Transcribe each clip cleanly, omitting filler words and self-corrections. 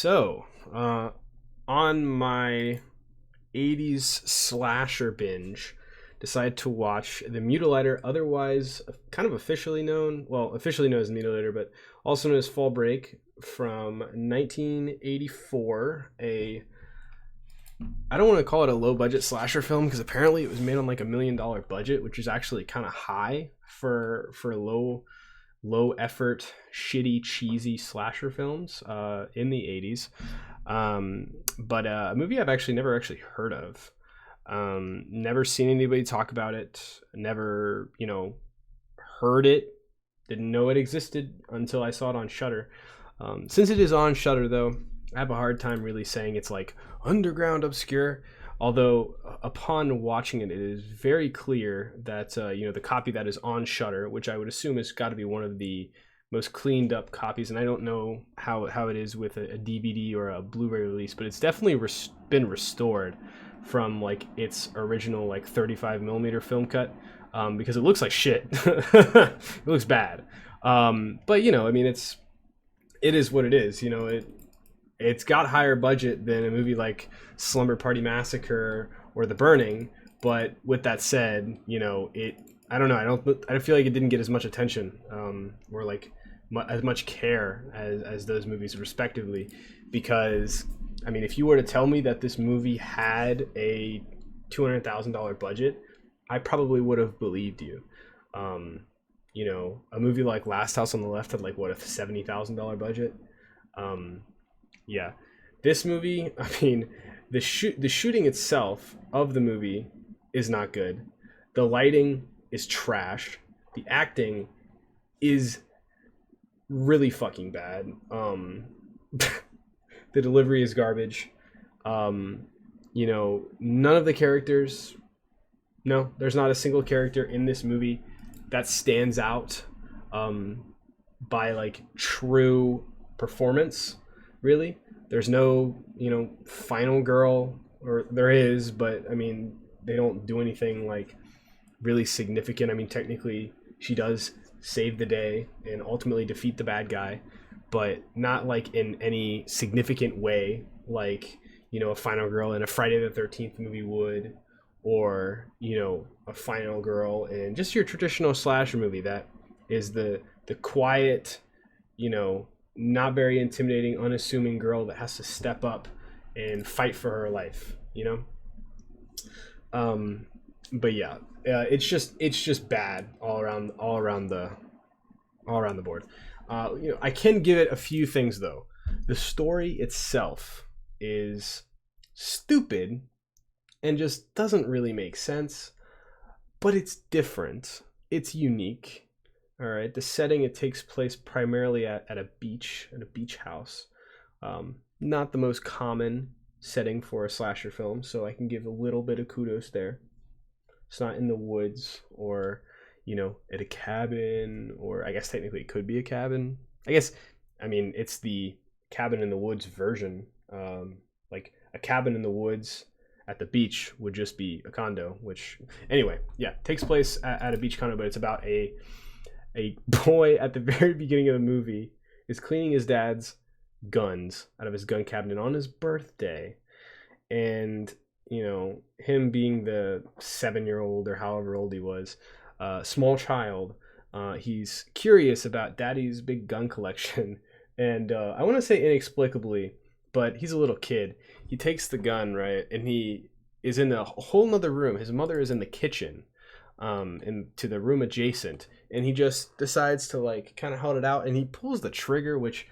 On my 80s slasher binge, decided to watch The Mutilator, otherwise kind of officially known as Mutilator, but also known as Fall Break from 1984. I don't want to call it a low budget slasher film because apparently it was made on like $1 million budget, which is actually kind of high for low effort, shitty, cheesy slasher films in the 80s. But a movie I've actually never heard of. Never seen anybody talk about it. Never, heard it. Didn't know it existed until I saw it on Shudder. Since it is on Shudder, though, I have a hard time really saying it's like underground obscure. Although upon watching it, it is very clear that the copy that is on Shudder, which I would assume has got to be one of the most cleaned up copies, and I don't know how it is with a DVD or a Blu-ray release, but it's definitely been restored from like its original like 35 millimeter film cut, because it looks like shit. It looks bad, but it is what it is. It's got higher budget than a movie like Slumber Party Massacre or The Burning. But with that said, I don't know. I feel like it didn't get as much attention, or like as much care as those movies respectively. Because, if you were to tell me that this movie had a $200,000 budget, I probably would have believed you. A movie like Last House on the Left had like what, a $70,000 budget. Yeah, this movie, the shooting itself of the movie is not good. The lighting is trash. The acting is really fucking bad. The delivery is garbage. None of the characters, no, there's not a single character in this movie that stands out by like true performance. Really, there's no final girl, or there is, but they don't do anything like really significant. Technically she does save the day and ultimately defeat the bad guy, but not like in any significant way like a final girl in a Friday the 13th movie would, or a final girl in just your traditional slasher movie that is the quiet, not very intimidating, unassuming girl that has to step up and fight for her life, but yeah, it's just bad all around the board. I can give it a few things though. The story itself is stupid and just doesn't really make sense, but it's different. It's unique. All right, the setting, it takes place primarily at a beach house. Not the most common setting for a slasher film, so I can give a little bit of kudos there. It's not in the woods or, at a cabin, or I guess technically it could be a cabin. It's the cabin in the woods version. Like a cabin in the woods at the beach would just be a condo, which anyway, yeah, takes place at a beach condo, but it's about a boy at the very beginning of the movie is cleaning his dad's guns out of his gun cabinet on his birthday. And, him being the 7-year-old or however old he was, small child, he's curious about daddy's big gun collection. And I want to say inexplicably, but he's a little kid. He takes the gun, right? And he is in a whole nother room. His mother is in the kitchen, into the room adjacent, and he just decides to like kind of hold it out, and he pulls the trigger, which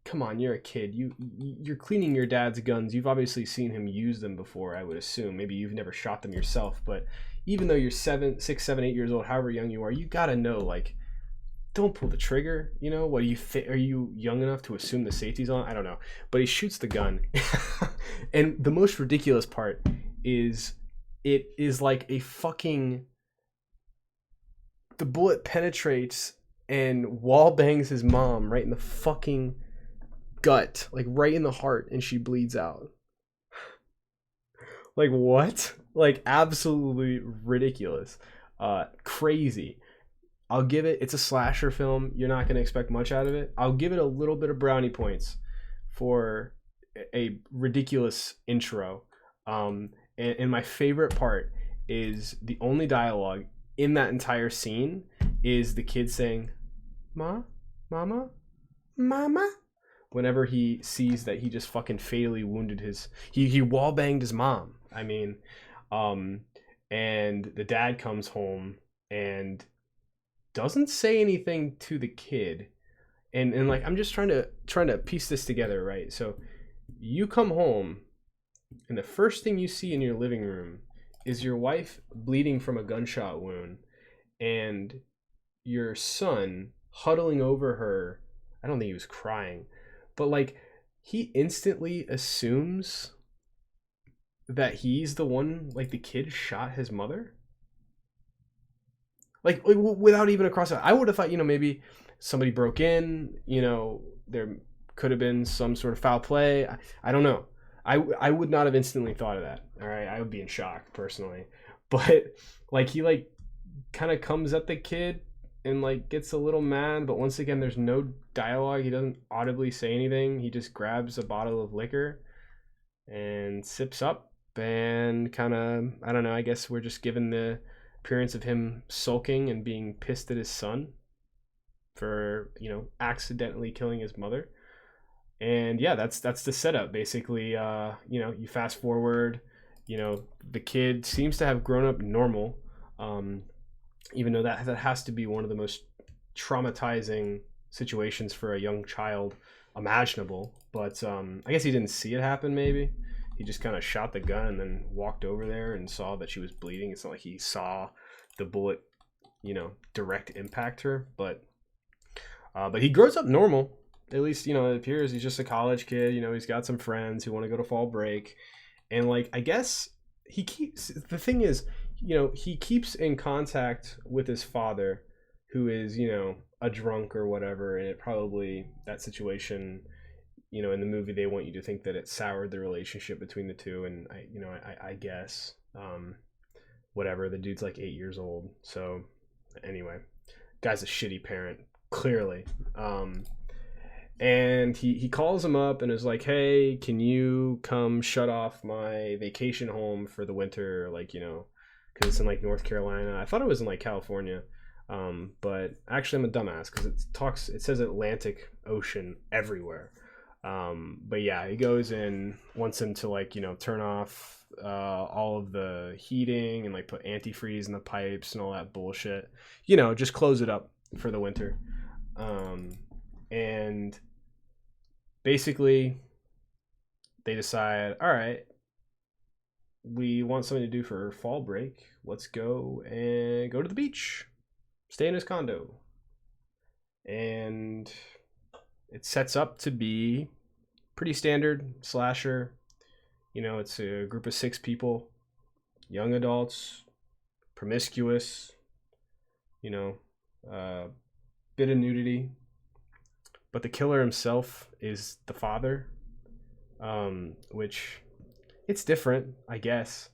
come on, you're a kid, you're cleaning your dad's guns, you've obviously seen him use them before, I would assume. Maybe you've never shot them yourself, but even though you're 6, 7, 8 years old, however young you are, you gotta know, like, don't pull the trigger. What do you think? Are you young enough to assume the safety's on? I don't know, but he shoots the gun. And the most ridiculous part is it is like a fucking, the bullet penetrates and wall bangs his mom right in the fucking gut, like right in the heart, and she bleeds out. Like, what? Like, absolutely ridiculous. Crazy. I'll give it, it's a slasher film, you're not going to expect much out of it. I'll give it a little bit of brownie points for a ridiculous intro. And my favorite part is the only dialogue in that entire scene is the kid saying, "Ma, mama, mama." Whenever he sees that he just fucking fatally wounded he wall banged his mom. I mean, um, and the dad comes home and doesn't say anything to the kid, and like I'm just trying to piece this together, right? So you come home and the first thing you see in your living room is your wife bleeding from a gunshot wound and your son huddling over her. I don't think he was crying, but like he instantly assumes that he's the one, like the kid shot his mother, like without even a cross out. I would have thought, maybe somebody broke in, there could have been some sort of foul play. I don't know. I would not have instantly thought of that. All right, I would be in shock personally, but like he like kind of comes at the kid and like gets a little mad, but once again there's no dialogue. He doesn't audibly say anything. He just grabs a bottle of liquor and sips up and kind of, I don't know, I guess we're just given the appearance of him sulking and being pissed at his son for, accidentally killing his mother. And yeah, that's the setup basically. You fast forward, the kid seems to have grown up normal, even though that has to be one of the most traumatizing situations for a young child imaginable. But I guess he didn't see it happen. Maybe he just kind of shot the gun and then walked over there and saw that she was bleeding. It's not like he saw the bullet, direct impact her. But he grows up normal. At least, it appears he's just a college kid. He's got some friends who want to go to fall break. And, like, I guess the thing is, he keeps in contact with his father, who is, a drunk or whatever. And it probably, that situation, in the movie, they want you to think that it soured the relationship between the two. And, I guess, whatever. The dude's like 8 years old. So, anyway, guy's a shitty parent, clearly. And he calls him up and is like, "Hey, can you come shut off my vacation home for the winter?" Like, because it's in like North Carolina. I thought it was in like California, but actually I'm a dumbass because it says Atlantic Ocean everywhere. But yeah, he goes in, wants him to like turn off all of the heating and like put antifreeze in the pipes and all that bullshit. Just close it up for the winter. And basically they decide, all right, we want something to do for fall break. Let's go to the beach, stay in his condo. And it sets up to be pretty standard slasher. It's a group of 6 people, young adults, promiscuous, bit of nudity. But the killer himself is the father, which it's different, I guess.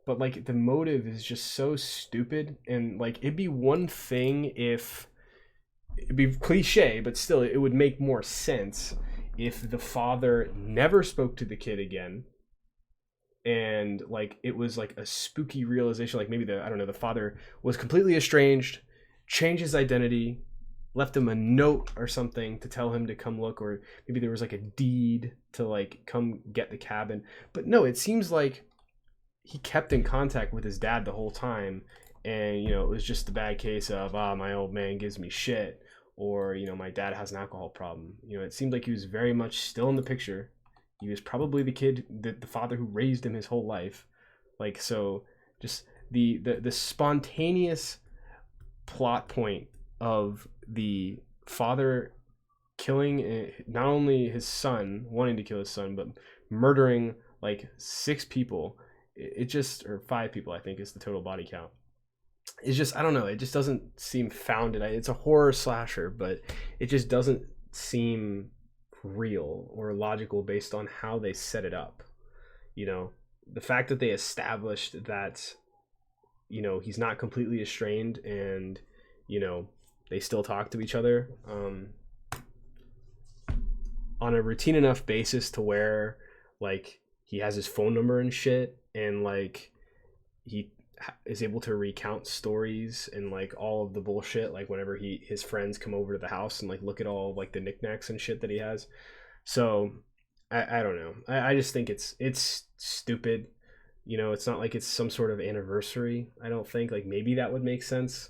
But like the motive is just so stupid, and like it'd be one thing if it'd be cliche, but still it would make more sense if the father never spoke to the kid again, and like it was like a spooky realization, like maybe the father was completely estranged, changed his identity, left him a note or something to tell him to come look, or maybe there was like a deed to like come get the cabin. But no, it seems like he kept in contact with his dad the whole time, and it was just a bad case of my old man gives me shit, or my dad has an alcohol problem. It seemed like he was very much still in the picture. He was probably the kid, the father who raised him his whole life. Like, so just the spontaneous plot point of the father killing not only his son, wanting to kill his son, but murdering like 6 people. It just, or 5 people, I think, is the total body count. It's just, I don't know, it just doesn't seem founded. It's a horror slasher, but it just doesn't seem real or logical based on how they set it up. The fact that they established that he's not completely estranged, and they still talk to each other. on a routine enough basis to where like he has his phone number and shit, and like he is able to recount stories and like all of the bullshit, like whenever his friends come over to the house and like look at all like the knickknacks and shit that he has. So I don't know. I just think it's stupid. You know, it's not like it's some sort of anniversary. I don't think, like, maybe that would make sense,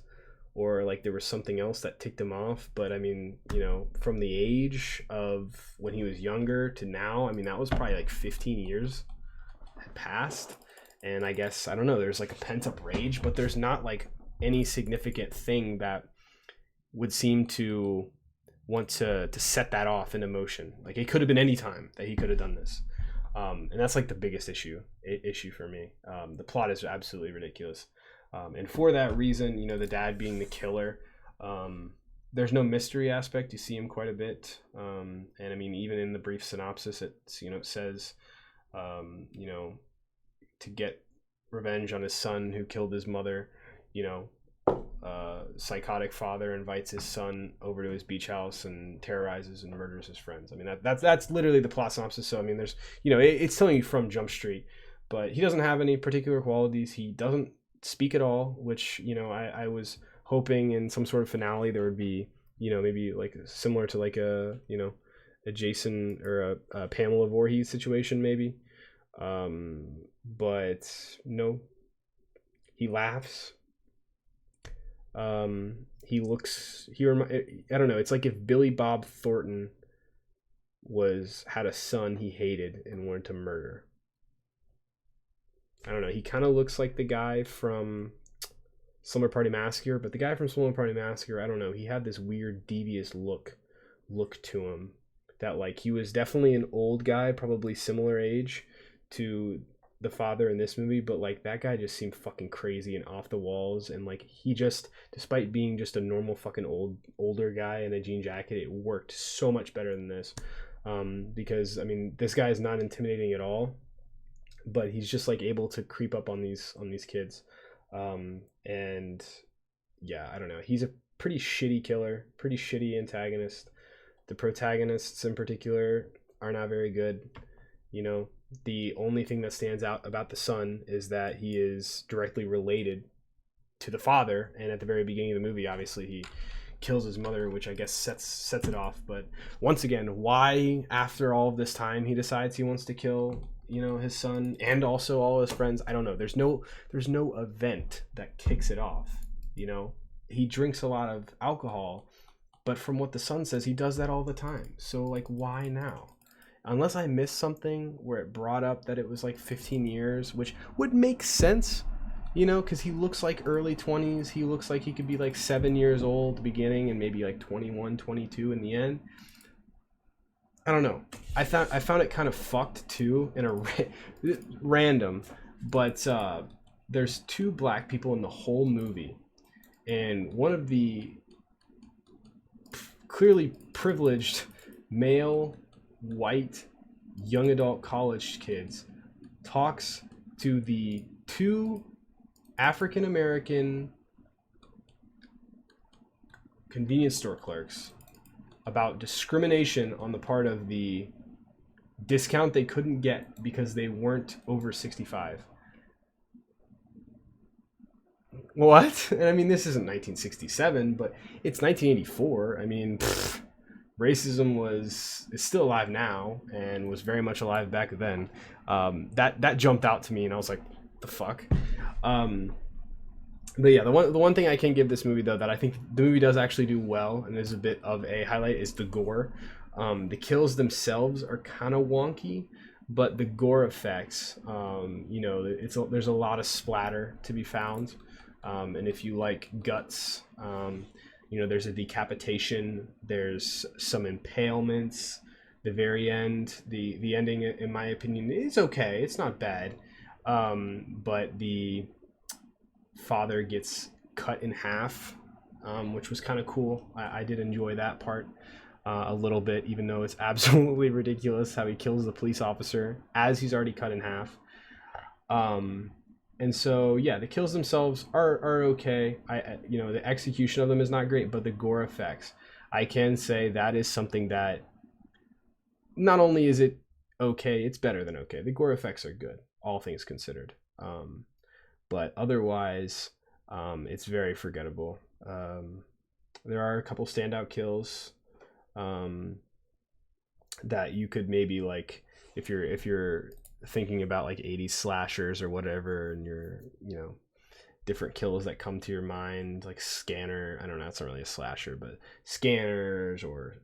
or like there was something else that ticked him off. But I mean, you know, from the age of when he was younger to now, I mean, that was probably like 15 years had passed. And I guess, I don't know, there's like a pent up rage, but there's not like any significant thing that would seem to want to set that off in motion. Like, it could have been any time that he could have done this. And that's like the biggest issue for me. The plot is absolutely ridiculous. And for that reason, you know, the dad being the killer, there's no mystery aspect. You see him quite a bit. And I mean, even in the brief synopsis, it's, you know, it says, you know, to get revenge on his son who killed his mother, you know, psychotic father invites his son over to his beach house and terrorizes and murders his friends. I mean, that's literally the plot synopsis. So I mean, there's, you know, it's telling you from Jump Street, but he doesn't have any particular qualities. He doesn't speak at all, which, you know, I was hoping in some sort of finale there would be, you know, maybe like similar to like a, you know, a Jason or a Pamela Voorhees situation maybe. But no, he laughs. He looks, I don't know, it's like if Billy Bob Thornton had a son he hated and wanted to murder. I don't know, he kind of looks like the guy from Slumber Party Massacre, but the guy from Slumber Party Massacre, I don't know, he had this weird devious look to him that, like, he was definitely an old guy, probably similar age to the father in this movie, but like that guy just seemed fucking crazy and off the walls, and like he just, despite being just a normal fucking older guy in a jean jacket, it worked so much better than this. Because I mean, this guy is not intimidating at all, but he's just like able to creep up on these kids. And yeah, I don't know, he's a pretty shitty killer, pretty shitty antagonist. The protagonists in particular are not very good. You know, the only thing that stands out about the son is that he is directly related to the father, and at the very beginning of the movie, obviously he kills his mother, which I guess sets it off. But once again, why after all of this time he decides he wants to kill, you know, his son and also all his friends, I don't know. There's no event that kicks it off. You know, he drinks a lot of alcohol, but from what the son says, he does that all the time. So like, why now? Unless I missed something where it brought up that it was like 15 years, which would make sense, you know, because he looks like early 20s. He looks like he could be like 7 years old at the beginning and maybe like 21, 22 in the end. I don't know. I found it kind of fucked too, in a random, but there's two black people in the whole movie, and one of the clearly privileged male white young adult college kids talks to the two African American convenience store clerks about discrimination on the part of the discount they couldn't get because they weren't over 65. What? And I mean, this isn't 1967, but it's 1984. I mean, racism is still alive now and was very much alive back then. That jumped out to me, and I was like, the fuck? But yeah, the one thing I can give this movie, though, that I think the movie does actually do well and is a bit of a highlight, is the gore. The kills themselves are kind of wonky, but the gore effects, you know, there's a lot of splatter to be found. And if you like guts, you know, there's a decapitation, there's some impalements. The very end, the ending, in my opinion, is okay. It's not bad. But the father gets cut in half, which was kind of cool. I did enjoy that part a little bit, even though it's absolutely ridiculous how he kills the police officer as he's already cut in half. And so, yeah, the kills themselves are okay. You know, the execution of them is not great, but the gore effects, I can say that is something that not only is it okay, it's better than okay. The gore effects are good, all things considered. But otherwise, it's very forgettable. There are a couple standout kills um, that you could maybe like if you're thinking about like 80s slashers or whatever, and you're different kills that come to your mind, like Scanner. I don't know, it's not really a slasher, but Scanners, or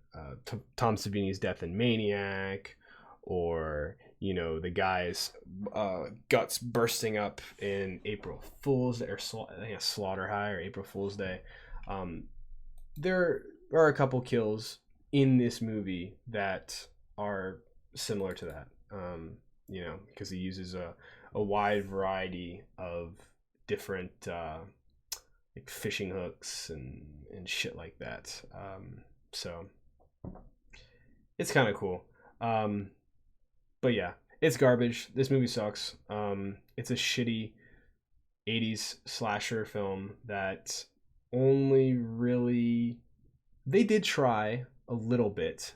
Tom Savini's Death and Maniac, or the guy's guts bursting up in April Fool's Day, or I think Slaughter High or April Fool's Day. There are a couple kills in this movie that are similar to that. Because he uses a wide variety of different like fishing hooks and shit like that. So it's kind of cool. But yeah, it's garbage. This movie sucks. It's a shitty 80s slasher film that only really, they did try a little bit,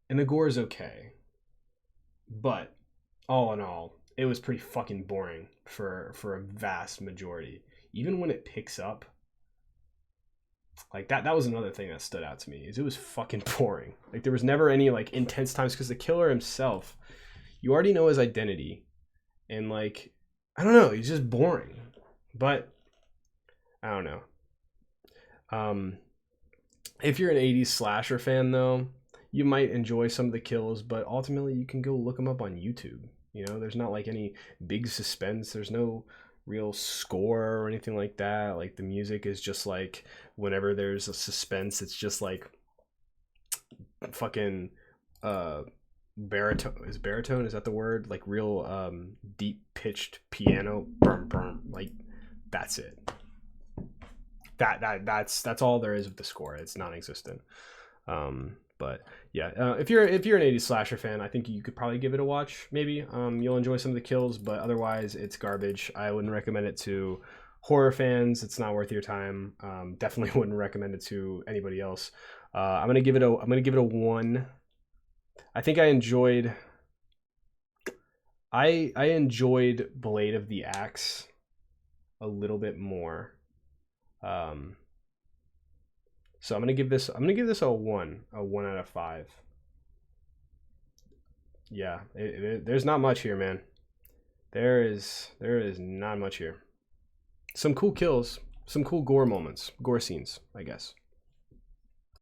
and the gore is okay, but all in all, it was pretty fucking boring for a vast majority. Even when it picks up, like that was another thing that stood out to me, is it was fucking boring. Like there was never any like intense times, because the killer himself, you already know his identity, and like I don't know, he's just boring. But I don't know. If you're an 80s slasher fan though, you might enjoy some of the kills, but ultimately you can go look them up on YouTube. There's not like any big suspense. There's no real score or anything like that. Like the music is just like, whenever there's a suspense, it's just like fucking baritone. Is that the word? Like real deep pitched piano. Like that's it. That's all there is with the score. It's non-existent. But yeah, if you're an 80s slasher fan, I think you could probably give it a watch. Maybe you'll enjoy some of the kills, but otherwise it's garbage. I wouldn't recommend it to horror fans. It's not worth your time. Definitely wouldn't recommend it to anybody else. I'm gonna give it a 1. I think I enjoyed Blade of the Axe a little bit more. So I'm gonna give this a 1 out of 5. Yeah, there's not much here, man. There is not much here. Some cool kills, some cool gore moments, gore scenes, I guess.